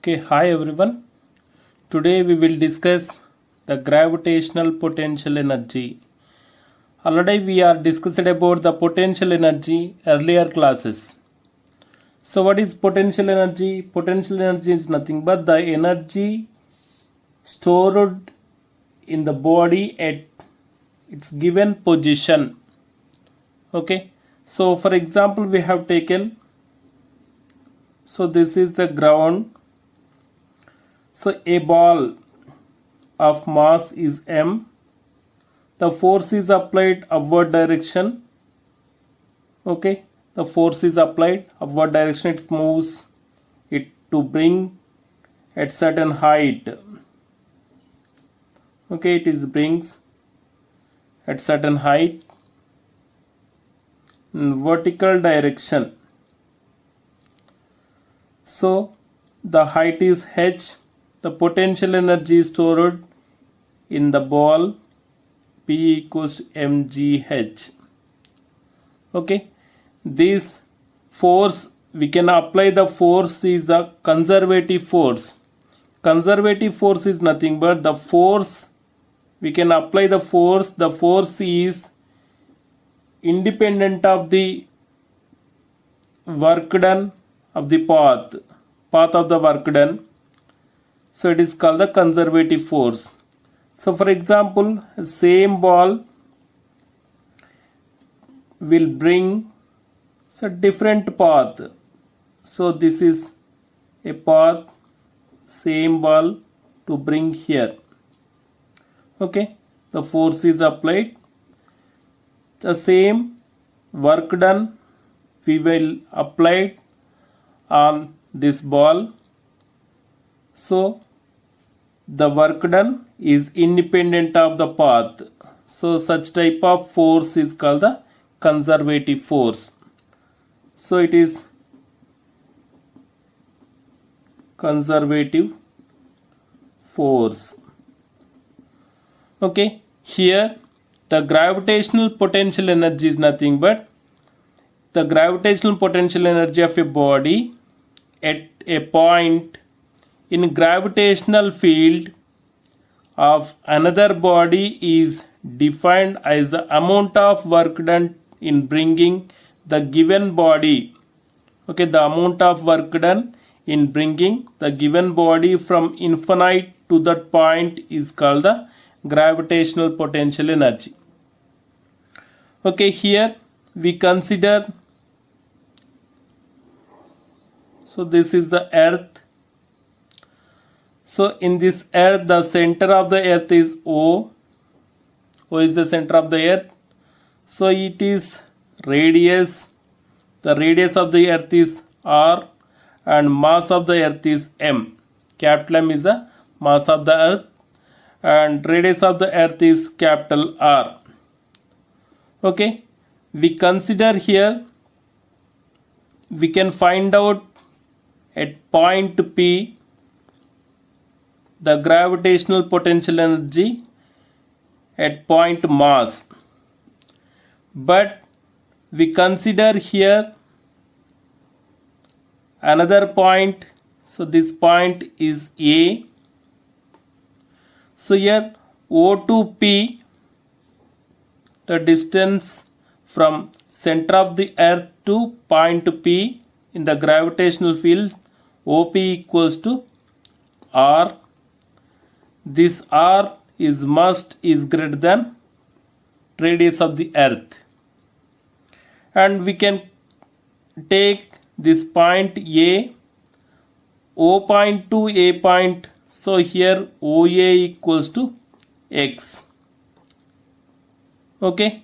Okay, hi everyone. Today we will discuss the gravitational potential energy. Already we are discussed about the potential energy earlier classes. So what is potential energy? Potential energy is nothing but the energy stored in the body at its given position. Okay. So for example we have taken, so this is the ground. So a ball of mass is m. The force is applied upward direction. Okay, the force is applied upward direction. It moves it to bring at certain height. Okay, it is brings at certain height in vertical direction. So the height is h. The potential energy is stored in the ball P equals to mgh. Okay, this force, we can apply the force is the conservative force. Conservative force is nothing but the force, we can apply the force. The force is independent of the work done of the path of the work done. So it is called the conservative force. So for example, same ball will bring a different path. So this is a path, same ball to bring here. Okay, the force is applied. The same work done we will apply on this ball. So the work done is independent of the path. So such type of force is called the conservative force. So it is conservative force. Okay, here the gravitational potential energy is nothing but the gravitational potential energy of a body at a point in gravitational field of another body is defined as the amount of work done in bringing the given body. Okay, the amount of work done in bringing the given body from infinite to that point is called the gravitational potential energy. Okay, here we consider, so this is the earth. So in this earth, the center of the earth is O. O is the center of the earth. So it is radius. The radius of the earth is R and mass of the earth is M. Capital M is the mass of the earth and radius of the earth is capital R. Okay, we consider here, we can find out at point P the gravitational potential energy at point mass. But we consider here another point. So this point is A. So here O to P, the distance from center of the earth to point P in the gravitational field, OP equals to R. This R is greater than radius of the earth. And we can take this point A, O point to A point. So here OA equals to X. Okay,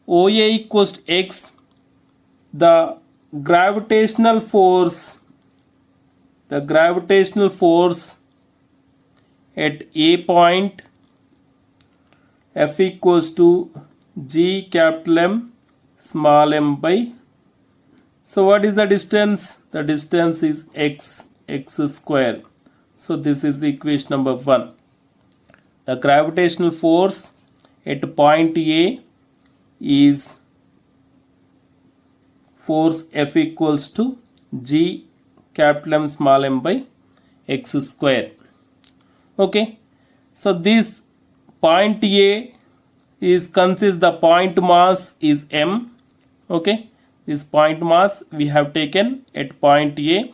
OA equals to X. The gravitational force at A point, F equals to G capital M small m by. So what is the distance? The distance is x square. So this is equation number 1. The gravitational force at point A is force F equals to G capital M small m by x square. Okay, so this point A is consists the point mass is m. Okay, this point mass we have taken at point A.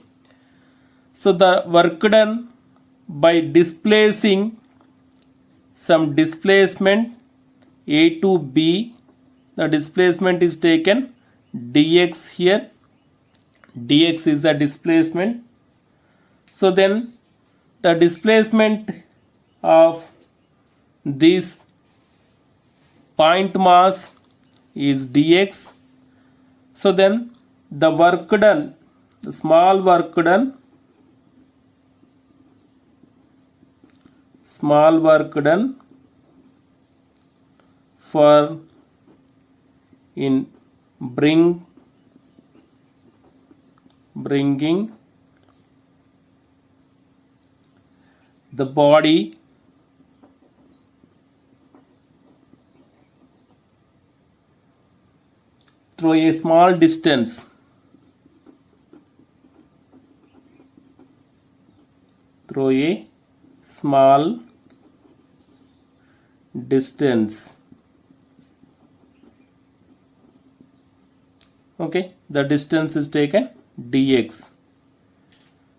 So the work done by displacing some displacement A to B, the displacement is taken dx here. Dx is the displacement. So then the displacement of this point mass is dx. So then the work done, the small work done for in bringing the body through a small distance okay, the distance is taken dx.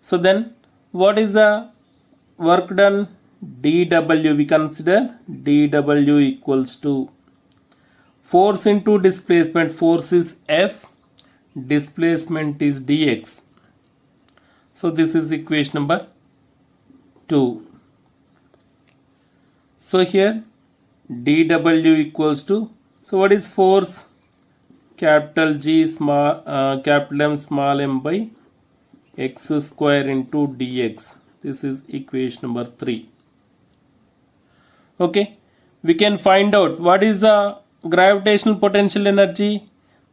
So then what is the work done? dw, we consider dw equals to force into displacement. Force is F, displacement is dx. So this is equation number 2. So here dw equals to, so what is force? Capital G capital M small m by x square into dx. This is equation number 3. Okay, we can find out what is the gravitational potential energy.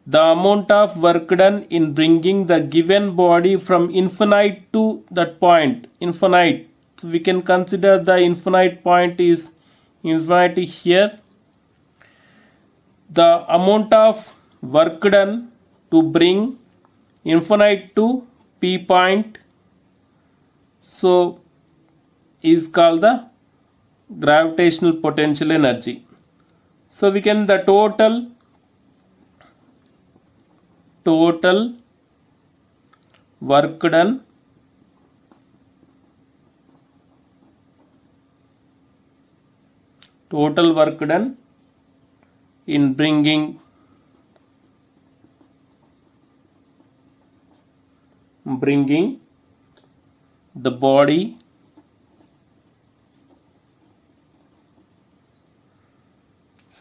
The amount of work done in bringing the given body from infinite to that point, infinite. So we can consider the infinite point is infinity here. The amount of work done to bring infinite to P point, so is called the gravitational potential energy. So we can, the total work done in bringing the body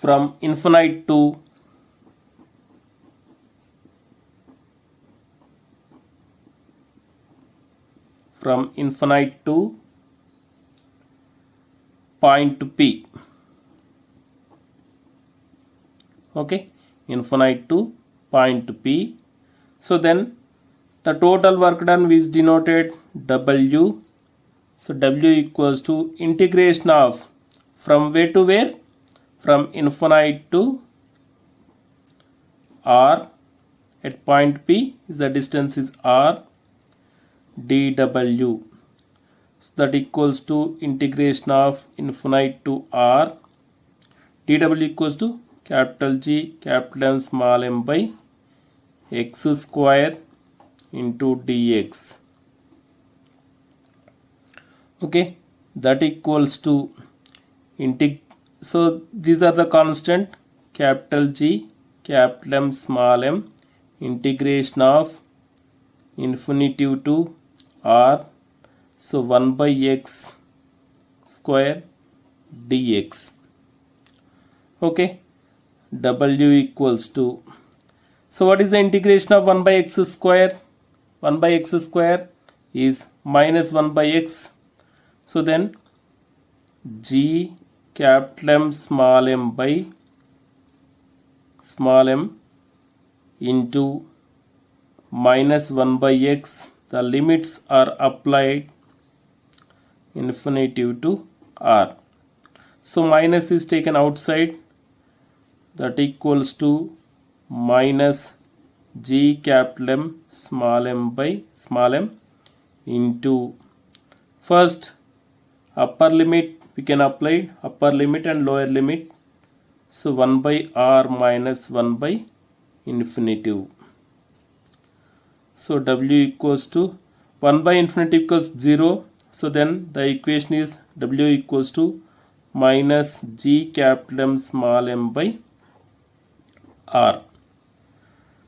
from infinite to point P. Okay, infinite to point P. So then the total work done is denoted W. So W equals to integration of from where to where? From infinite to R at point P, is the distance is R, dW. So that equals to integration of infinite to R, dW equals to capital G capital M small m by x square into dx. Okay, that equals to so these are the constant, capital G capital M small m, integration of infinity to R, so 1 by x square dx. Okay, W equals to, so what is the integration of 1 by x square? 1 by x square is minus 1 by x. So then G capital M small m by small m into minus 1 by x. The limits are applied infinity to R. So minus is taken outside, that equals to minus G capital M small m by small m into First, upper limit we can apply upper limit and lower limit. So 1 by r minus 1 by infinitive. So w equals to 1 by infinity equals 0. So then the equation is w equals to minus g capital M small m by r.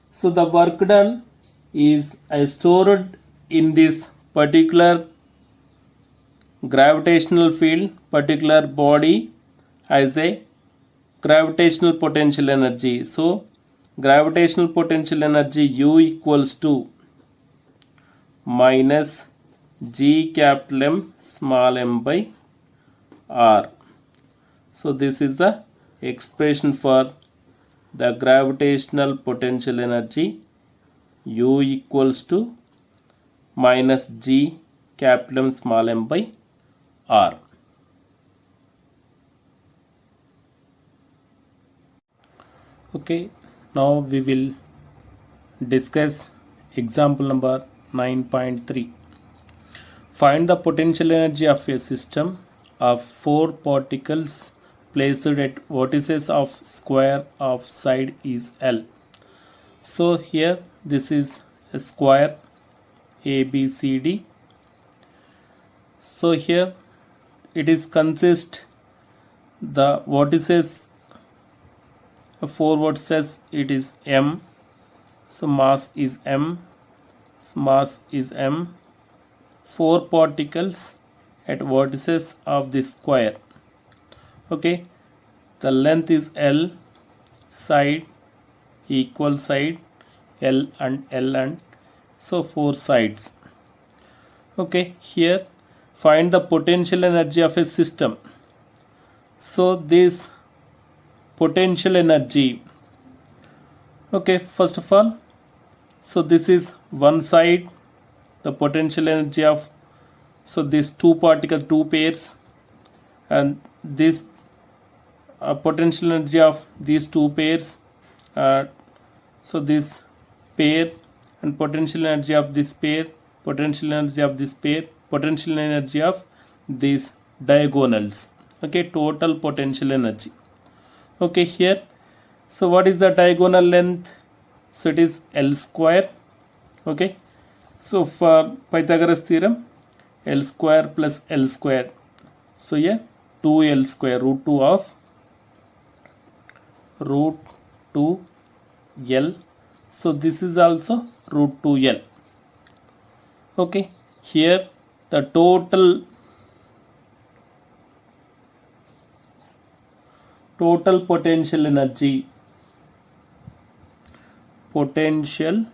So the work done is I stored in this particular gravitational field, particular body as a gravitational potential energy. So gravitational potential energy U equals to minus G capital M small m by r. So this is the expression for the gravitational potential energy U equals to minus G capital M small m by r. Okay, now we will discuss example number 9.3. Find the potential energy of a system of 4 particles placed at vertices of square of side is L. So here this is a square ABCD. So here it is consist the vertices, 4 vertices, it is M. So mass is M, mass is M. 4 particles at vertices of the square. Okay, the length is L, side equal side L and so 4 sides. Okay, here find the potential energy of a system. So this potential energy, okay, first of all, so this is one side, the potential energy of, so these 2 particles, 2 pairs, and this potential energy of these 2 pairs, so this pair, and potential energy of this pair, potential energy of this pair, potential energy of these diagonals. Okay, total potential energy. Okay, here, so what is the diagonal length? So it is L square. Okay, so for Pythagoras theorem, L square plus L square, so here 2L square, root 2 of root 2L. So this is also root 2L. Okay, here the total potential energy, potential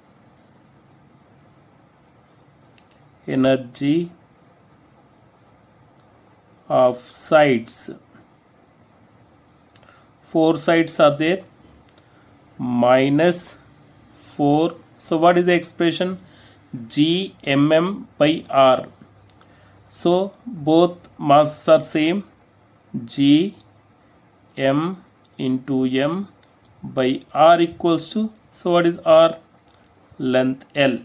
energy of sides, 4 sides are there, minus 4. So what is the expression? G mm by r. So both masses are same, G m into m by r equals to, so what is r? Length L.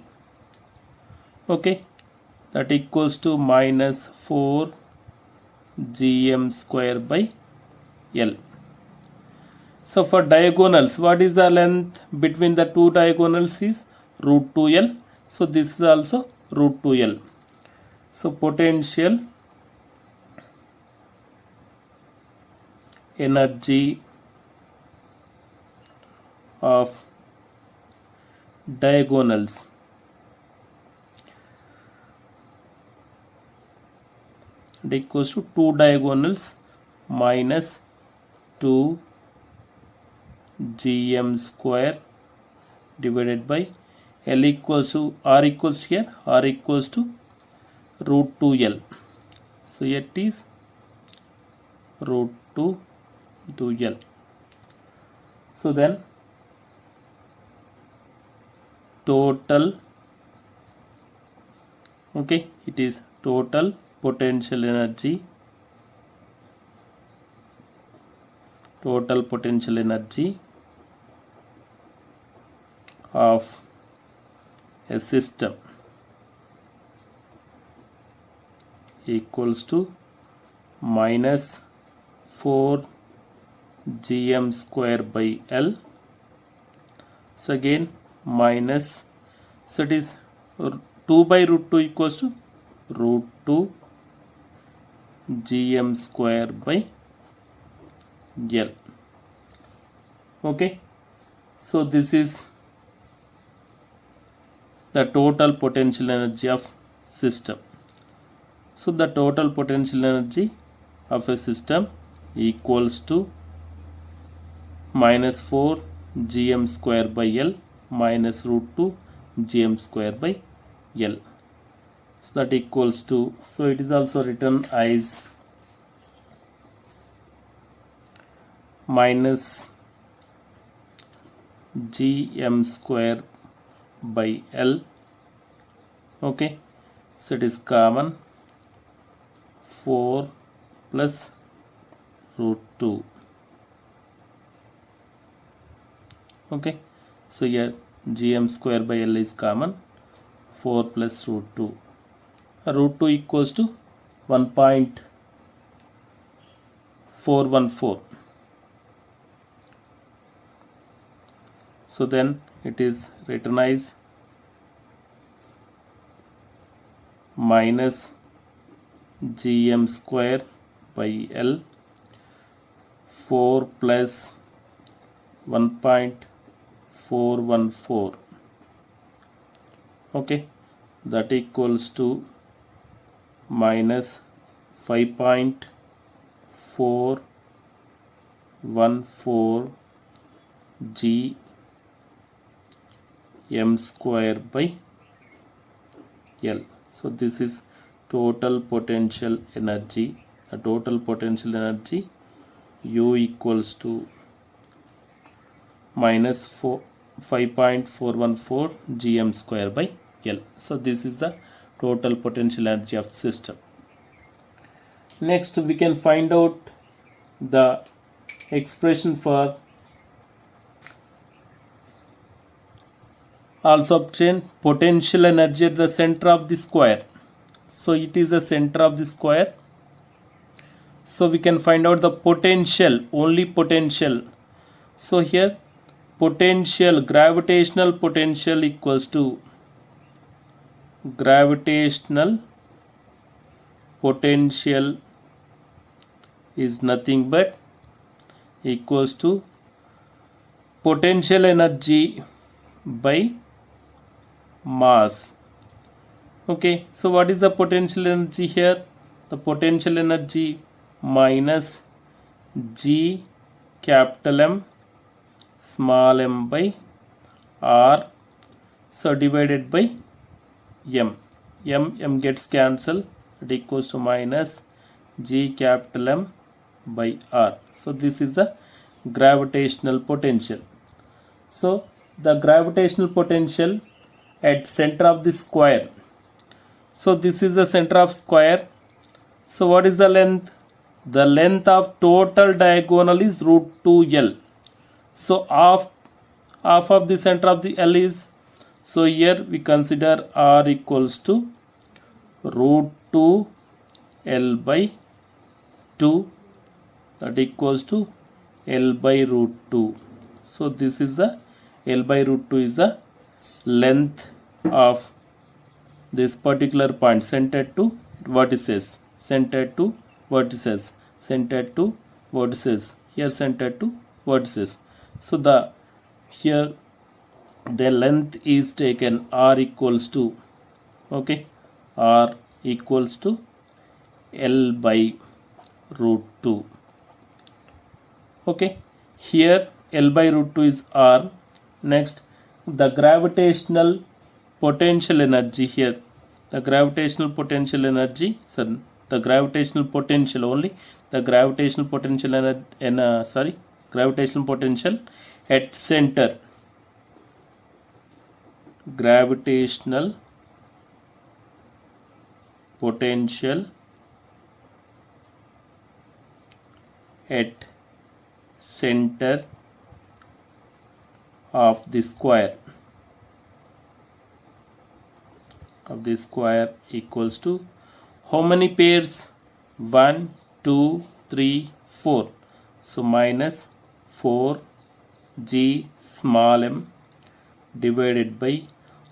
Okay, that equals to minus 4 gm square by L. So for diagonals, what is the length between the 2 diagonals? Is root 2L. So this is also root 2L. So potential energy of diagonals, it equals to 2 diagonals minus 2 gm square divided by L equals to, R equals to here, R equals to root 2L. So it is root 2L. So then total, okay, it is total potential energy, total potential energy of a system equals to minus 4 gm square by L. So again minus, so it is 2 by root 2 equals to root 2 gm square by L. Okay, so this is the total potential energy of system. So the total potential energy of a system equals to minus 4 gm square by L minus root 2 gm square by L. So that equals to, so it is also written as minus gm square by L. Okay, so it is common 4 plus root 2. Okay, so here gm square by L is common, 4 plus root 2. Root 2 equals to 1.414. So then it is written as minus gm square by L 4 plus 1.414. Okay, that equals to minus 5.414 g m square by L. So this is total potential energy. The total potential energy U equals to minus 5.414 gm square by L. So this is the total potential energy of system. Next we can find out the expression for, also obtain potential energy at the center of the square. So it is the center of the square. So we can find out the potential, only potential. So here potential, gravitational potential equals to gravitational potential is nothing but equals to potential energy by mass. Okay, so what is the potential energy here? The potential energy minus G capital M small m by R, so divided by M. M gets cancelled, it equals to minus G capital M by R. So this is the gravitational potential. So the gravitational potential at center of the square. So this is the center of square. So what is the length? The length of total diagonal is root 2L. So half of the center of the L is, so here we consider R equals to root 2 L by 2, that equals to L by root 2. So this is the L by root 2 is the length of this particular point, centered to vertices, centered to vertices, centered to vertices, here centered to vertices. So the here the length is taken R equals to, okay, R equals to L by root 2. Okay, here L by root 2 is R. Next, the gravitational potential energy here, the gravitational potential energy, so the gravitational potential only, the gravitational potential gravitational potential at center, gravitational potential at center of the square equals to How many pairs? 1, 2, 3, 4. So minus 4g small m divided by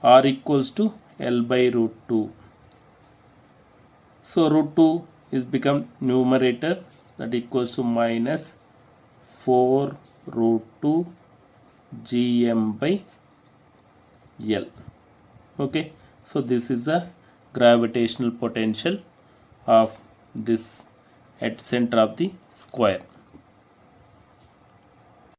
r equals to L by root 2. So root 2 is become numerator, that equals to minus 4 root 2 gm by L. Okay, so this is the gravitational potential of this at center of the square.